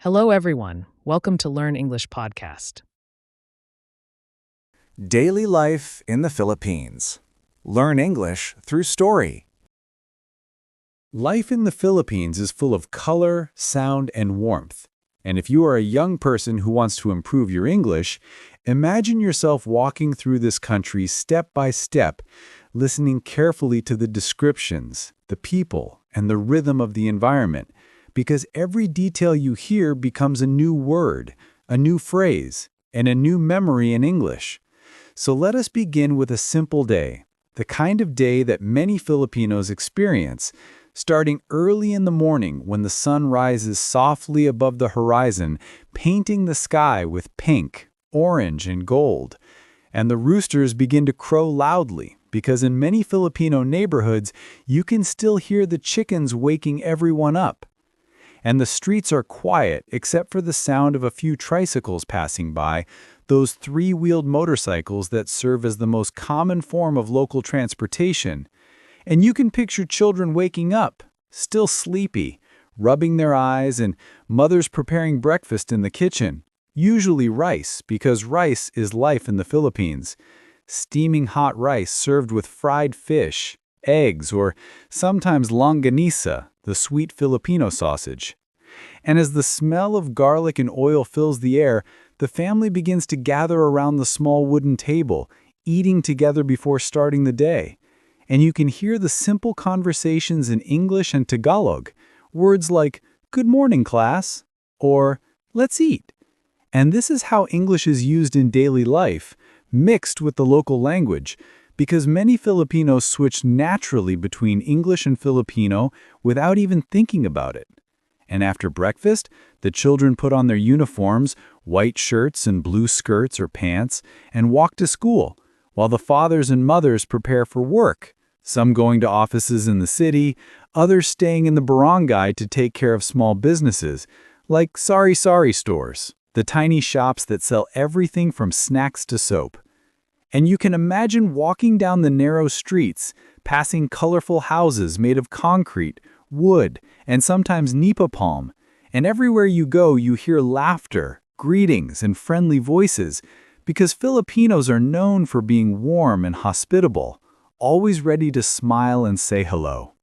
Hello, everyone. Welcome to Learn English podcast. Daily life in the Philippines. Learn English through story. Life in the Philippines is full of color, sound, and warmth. And if you are a young person who wants to improve your English, imagine yourself walking through this country step by step, listening carefully to the descriptions, the people, and the rhythm of the environment, because every detail you hear becomes a new word, a new phrase, and a new memory in English. So let us begin with a simple day, the kind of day that many Filipinos experience, starting early in the morning when the sun rises softly above the horizon, painting the sky with pink, orange, and gold. And the roosters begin to crow loudly, because in many Filipino neighborhoods, you can still hear the chickens waking everyone up. And the streets are quiet except for the sound of a few tricycles passing by, those three-wheeled motorcycles that serve as the most common form of local transportation. And you can picture children waking up, still sleepy, rubbing their eyes, and mothers preparing breakfast in the kitchen, usually rice, because rice is life in the Philippines. Steaming hot rice served with fried fish, eggs, or sometimes longanisa, the sweet Filipino sausage. And as the smell of garlic and oil fills the air, the family begins to gather around the small wooden table, eating together before starting the day. And you can hear the simple conversations in English and Tagalog, words like, "Good morning, class," or "Let's eat." And this is how English is used in daily life, mixed with the local language, because many Filipinos switch naturally between English and Filipino without even thinking about it. And after breakfast, the children put on their uniforms, white shirts and blue skirts or pants, and walk to school, while the fathers and mothers prepare for work, some going to offices in the city, others staying in the barangay to take care of small businesses, like sari-sari stores, the tiny shops that sell everything from snacks to soap. And you can imagine walking down the narrow streets, passing colorful houses made of concrete, wood, and sometimes nipa palm. And everywhere you go, you hear laughter, greetings, and friendly voices, because Filipinos are known for being warm and hospitable, always ready to smile and say hello.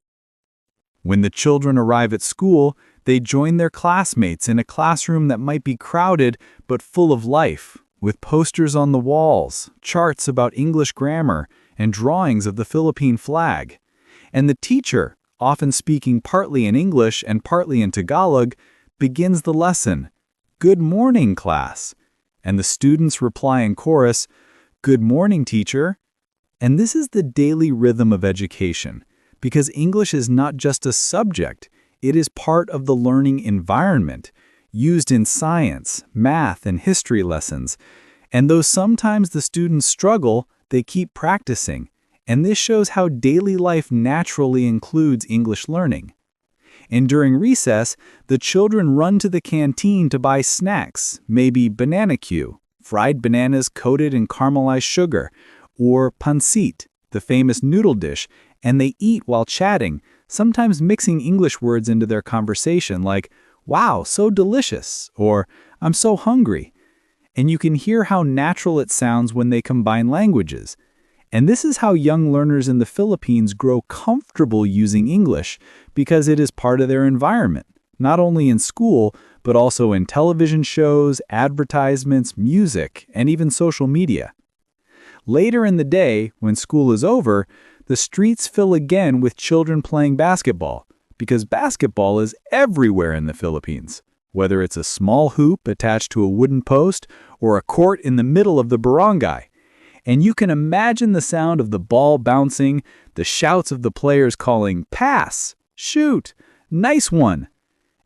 When the children arrive at school, they join their classmates in a classroom that might be crowded but full of life, with posters on the walls, charts about English grammar, and drawings of the Philippine flag. And the teacher, often speaking partly in English and partly in Tagalog, begins the lesson, "Good morning, class." And the students reply in chorus, "Good morning, teacher." And this is the daily rhythm of education, because English is not just a subject, it is part of the learning environment, used in science, math, and history lessons. And though sometimes the students struggle, they keep practicing. And this shows how daily life naturally includes English learning. And during recess, the children run to the canteen to buy snacks, maybe banana Q, fried bananas coated in caramelized sugar, or pancit, the famous noodle dish, and they eat while chatting, sometimes mixing English words into their conversation like, "Wow, so delicious," or "I'm so hungry." And you can hear how natural it sounds when they combine languages. And this is how young learners in the Philippines grow comfortable using English, because it is part of their environment, not only in school, but also in television shows, advertisements, music, and even social media. Later in the day, when school is over, the streets fill again with children playing basketball, because basketball is everywhere in the Philippines, whether it's a small hoop attached to a wooden post or a court in the middle of the barangay. And you can imagine the sound of the ball bouncing, the shouts of the players calling, "Pass! Shoot! Nice one!"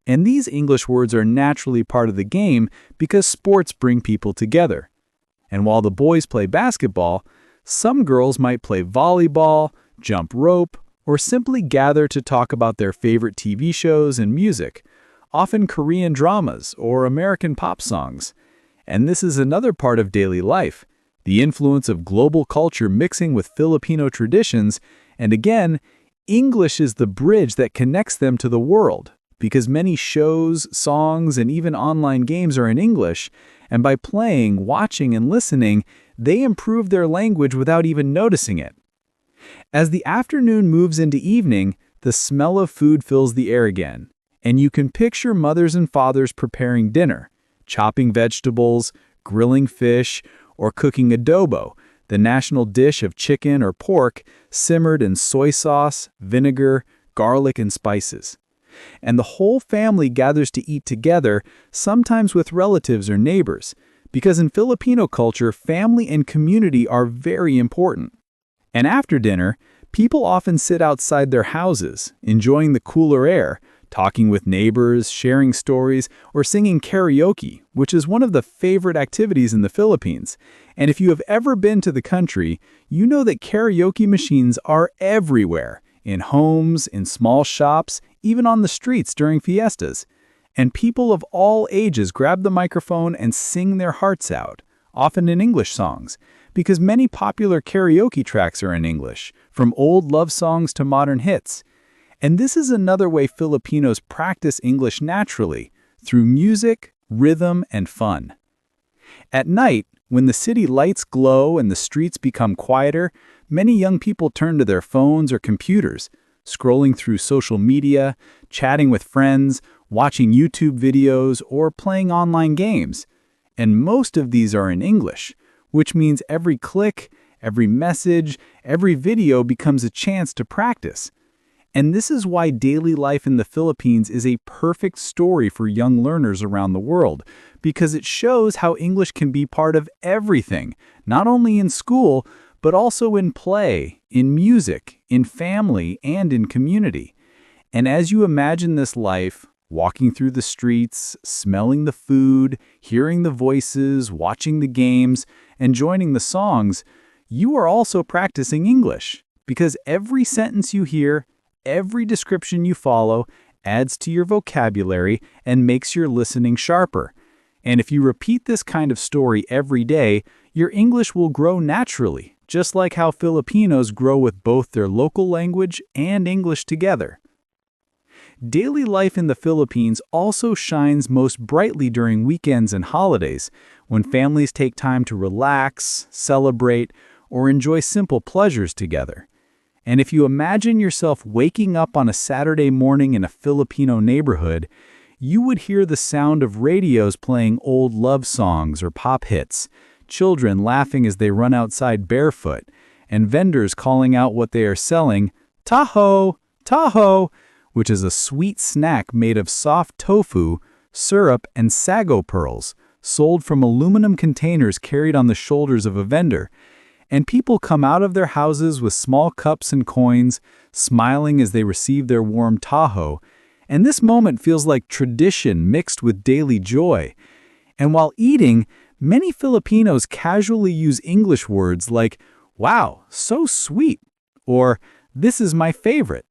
And these English words are naturally part of the game because sports bring people together. And while the boys play basketball, some girls might play volleyball, jump rope, or simply gather to talk about their favorite TV shows and music, often Korean dramas or American pop songs. And this is another part of daily life, the influence of global culture mixing with Filipino traditions, and again, English is the bridge that connects them to the world, because many shows, songs, and even online games are in English, and by playing, watching, and listening, they improve their language without even noticing it. As the afternoon moves into evening, the smell of food fills the air again, and you can picture mothers and fathers preparing dinner, chopping vegetables, grilling fish, or cooking adobo, the national dish of chicken or pork simmered in soy sauce, vinegar, garlic, and spices. And the whole family gathers to eat together, sometimes with relatives or neighbors, because in Filipino culture, family and community are very important. And after dinner, people often sit outside their houses, enjoying the cooler air, talking with neighbors, sharing stories, or singing karaoke, which is one of the favorite activities in the Philippines. And if you have ever been to the country, you know that karaoke machines are everywhere, in homes, in small shops, even on the streets during fiestas. And people of all ages grab the microphone and sing their hearts out, often in English songs, because many popular karaoke tracks are in English, from old love songs to modern hits. And this is another way Filipinos practice English naturally, through music, rhythm, and fun. At night, when the city lights glow and the streets become quieter, many young people turn to their phones or computers, scrolling through social media, chatting with friends, watching YouTube videos, or playing online games. And most of these are in English, which means every click, every message, every video becomes a chance to practice. And this is why daily life in the Philippines is a perfect story for young learners around the world, because it shows how English can be part of everything, not only in school, but also in play, in music, in family, and in community. And as you imagine this life, walking through the streets, smelling the food, hearing the voices, watching the games, and joining the songs, you are also practicing English, because every sentence you hear, every description you follow adds to your vocabulary and makes your listening sharper. And if you repeat this kind of story every day, your English will grow naturally, just like how Filipinos grow with both their local language and English together. Daily life in the Philippines also shines most brightly during weekends and holidays, when families take time to relax, celebrate, or enjoy simple pleasures together. And if you imagine yourself waking up on a Saturday morning in a Filipino neighborhood, you would hear the sound of radios playing old love songs or pop hits, children laughing as they run outside barefoot, and vendors calling out what they are selling, taho, taho, which is a sweet snack made of soft tofu, syrup, and sago pearls, sold from aluminum containers carried on the shoulders of a vendor. And people come out of their houses with small cups and coins, smiling as they receive their warm taho. And this moment feels like tradition mixed with daily joy. And while eating, many Filipinos casually use English words like, "Wow, so sweet," or "This is my favorite."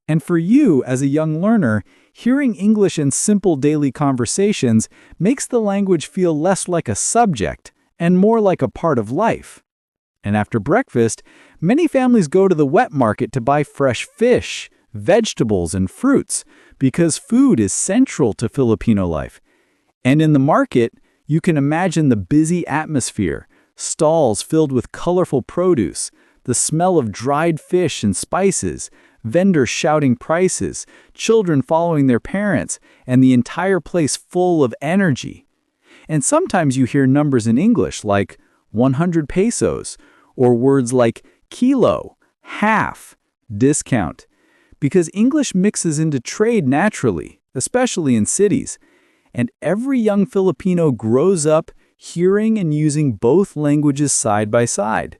And for you, as a young learner, hearing English in simple daily conversations makes the language feel less like a subject and more like a part of life. And after breakfast, many families go to the wet market to buy fresh fish, vegetables, and fruits, because food is central to Filipino life. And in the market, you can imagine the busy atmosphere, stalls filled with colorful produce, the smell of dried fish and spices, vendors shouting prices, children following their parents, and the entire place full of energy. And sometimes you hear numbers in English like 100 pesos, or words like kilo, half, discount, because English mixes into trade naturally, especially in cities. And every young Filipino grows up hearing and using both languages side by side.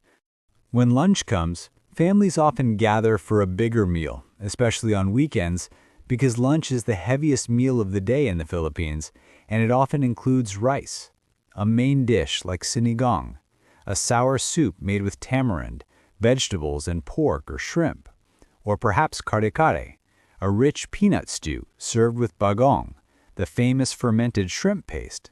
When lunch comes, families often gather for a bigger meal, especially on weekends, because lunch is the heaviest meal of the day in the Philippines, and it often includes rice, a main dish like sinigang, a sour soup made with tamarind, vegetables, and pork or shrimp, or perhaps kare-kare, a rich peanut stew served with bagong, the famous fermented shrimp paste.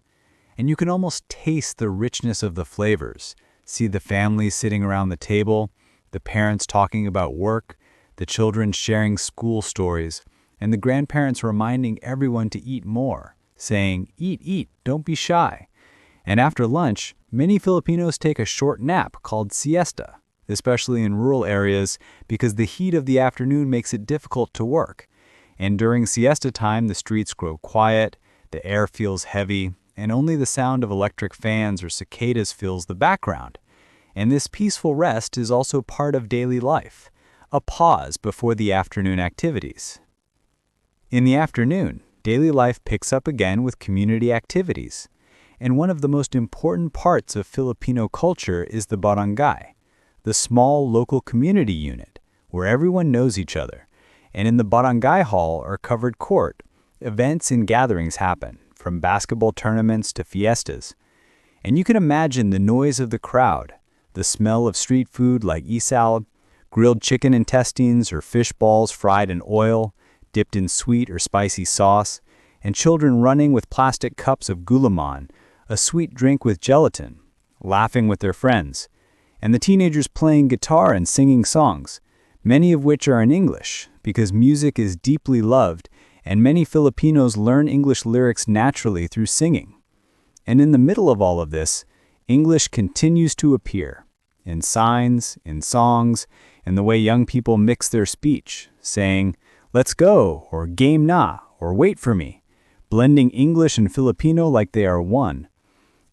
And you can almost taste the richness of the flavors, see the families sitting around the table, the parents talking about work, the children sharing school stories, and the grandparents reminding everyone to eat more, saying, "Eat, eat, don't be shy." And after lunch, many Filipinos take a short nap called siesta, especially in rural areas because the heat of the afternoon makes it difficult to work. And during siesta time, the streets grow quiet, the air feels heavy, and only the sound of electric fans or cicadas fills the background. And this peaceful rest is also part of daily life, a pause before the afternoon activities. In the afternoon, daily life picks up again with community activities. And one of the most important parts of Filipino culture is the barangay, the small local community unit where everyone knows each other. And in the barangay hall or covered court, events and gatherings happen, from basketball tournaments to fiestas. And you can imagine the noise of the crowd, the smell of street food like isaw, grilled chicken intestines or fish balls fried in oil, dipped in sweet or spicy sauce, and children running with plastic cups of gulaman, a sweet drink with gelatin, laughing with their friends, and the teenagers playing guitar and singing songs, many of which are in English, because music is deeply loved, and many Filipinos learn English lyrics naturally through singing. And in the middle of all of this, English continues to appear, in signs, in songs, in the way young people mix their speech, saying, "Let's go," or "Game na," or "Wait for me," blending English and Filipino like they are one.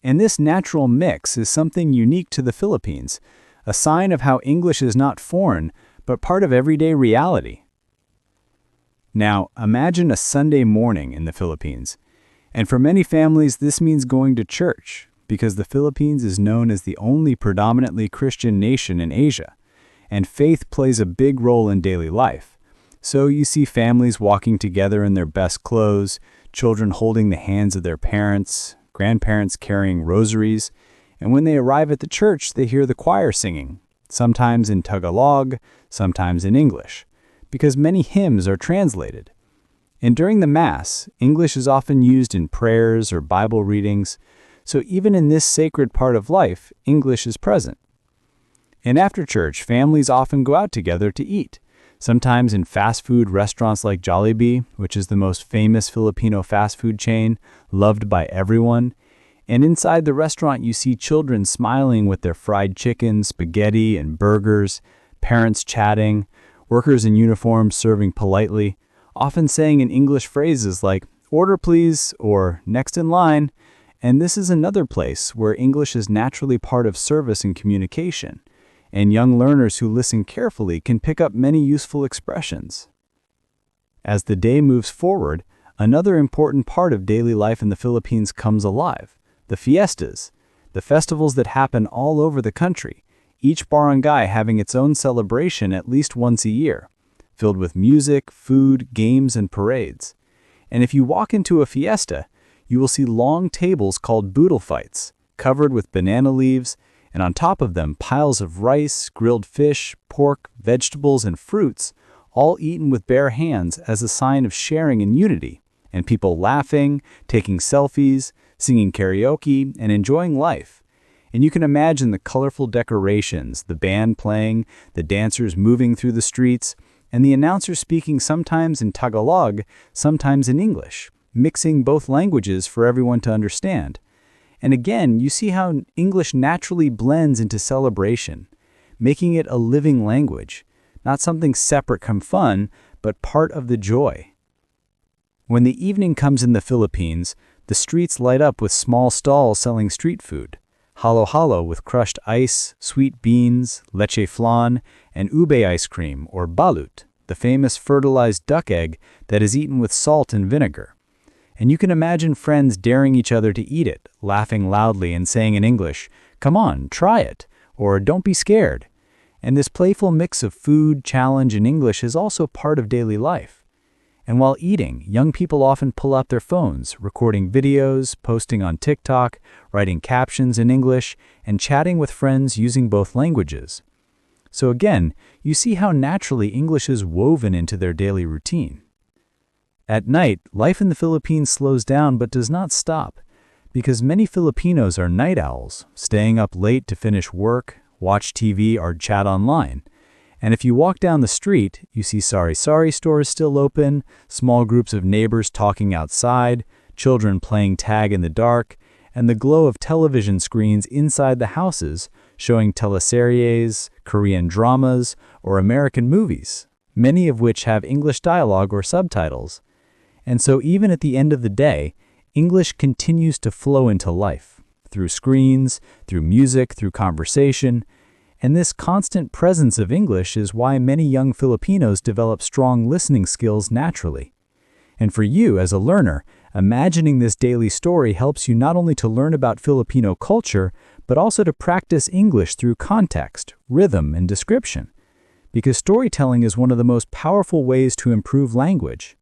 And this natural mix is something unique to the Philippines, a sign of how English is not foreign, but part of everyday reality. Now, imagine a Sunday morning in the Philippines. And for many families, this means going to church, because the Philippines is known as the only predominantly Christian nation in Asia, and faith plays a big role in daily life. So you see families walking together in their best clothes, children holding the hands of their parents, grandparents carrying rosaries, and when they arrive at the church, they hear the choir singing, sometimes in Tagalog, sometimes in English, because many hymns are translated. And during the Mass, English is often used in prayers or Bible readings, so even in this sacred part of life, English is present. And after church, families often go out together to eat, sometimes in fast food restaurants like Jollibee, which is the most famous Filipino fast food chain, loved by everyone. And inside the restaurant, you see children smiling with their fried chicken, spaghetti, and burgers, parents chatting, workers in uniform serving politely, often saying in English phrases like, "Order please," or "Next in line." And this is another place where English is naturally part of service and communication, and young learners who listen carefully can pick up many useful expressions. As the day moves forward, another important part of daily life in the Philippines comes alive: the fiestas, the festivals that happen all over the country, each barangay having its own celebration at least once a year, filled with music, food, games, and parades. And if you walk into a fiesta, you will see long tables called boodle fights, covered with banana leaves, and on top of them piles of rice, grilled fish, pork, vegetables, and fruits, all eaten with bare hands as a sign of sharing and unity, and people laughing, taking selfies, singing karaoke, and enjoying life. And you can imagine the colorful decorations, the band playing, the dancers moving through the streets, and the announcer speaking sometimes in Tagalog, sometimes in English, mixing both languages for everyone to understand. And again, you see how English naturally blends into celebration, making it a living language, not something separate from fun, but part of the joy. When the evening comes in the Philippines, the streets light up with small stalls selling street food, halo-halo with crushed ice, sweet beans, leche flan, and ube ice cream, or balut, the famous fertilized duck egg that is eaten with salt and vinegar. And you can imagine friends daring each other to eat it, laughing loudly and saying in English, "Come on, try it," or "Don't be scared." And this playful mix of food, challenge, and English is also part of daily life. And while eating, young people often pull out their phones, recording videos, posting on TikTok, writing captions in English, and chatting with friends using both languages. So again, you see how naturally English is woven into their daily routine. At night, life in the Philippines slows down but does not stop, because many Filipinos are night owls, staying up late to finish work, watch TV, or chat online. And if you walk down the street, you see sari-sari stores still open, small groups of neighbors talking outside, children playing tag in the dark, and the glow of television screens inside the houses showing teleseries, Korean dramas, or American movies, many of which have English dialogue or subtitles. And so even at the end of the day, English continues to flow into life, through screens, through music, through conversation. And this constant presence of English is why many young Filipinos develop strong listening skills naturally. And for you as a learner, imagining this daily story helps you not only to learn about Filipino culture, but also to practice English through context, rhythm, and description. Because storytelling is one of the most powerful ways to improve language.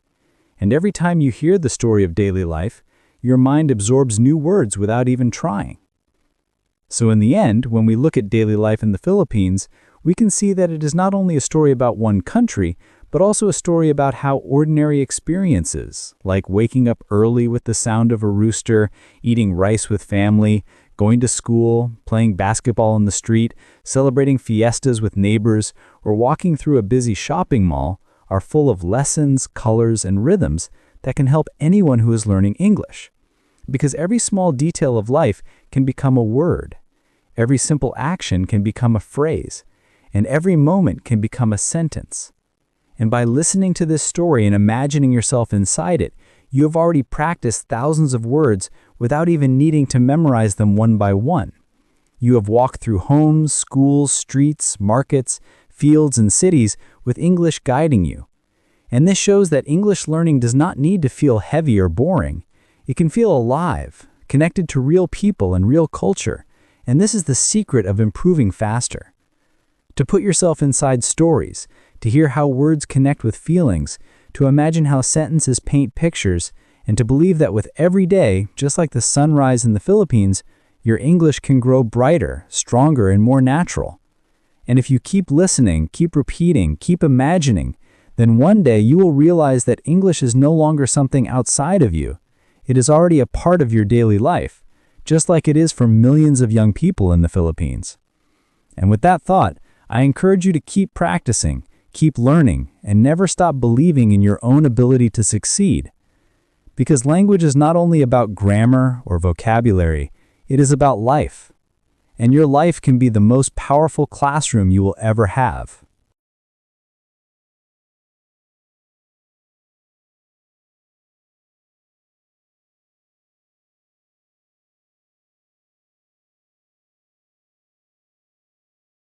And every time you hear the story of daily life, your mind absorbs new words without even trying. So in the end, when we look at daily life in the Philippines, we can see that it is not only a story about one country, but also a story about how ordinary experiences, like waking up early with the sound of a rooster, eating rice with family, going to school, playing basketball in the street, celebrating fiestas with neighbors, or walking through a busy shopping mall, are full of lessons, colors, and rhythms that can help anyone who is learning English. Because every small detail of life can become a word. Every simple action can become a phrase. And every moment can become a sentence. And by listening to this story and imagining yourself inside it, you have already practiced thousands of words without even needing to memorize them one by one. You have walked through homes, schools, streets, markets, fields, and cities with English guiding you. And this shows that English learning does not need to feel heavy or boring. It can feel alive, connected to real people and real culture. And this is the secret of improving faster. To put yourself inside stories, to hear how words connect with feelings, to imagine how sentences paint pictures, and to believe that with every day, just like the sunrise in the Philippines, your English can grow brighter, stronger, and more natural. And if you keep listening, keep repeating, keep imagining, then one day you will realize that English is no longer something outside of you. It is already a part of your daily life, just like it is for millions of young people in the Philippines. And with that thought, I encourage you to keep practicing, keep learning, and never stop believing in your own ability to succeed. Because language is not only about grammar or vocabulary, it is about life. And your life can be the most powerful classroom you will ever have.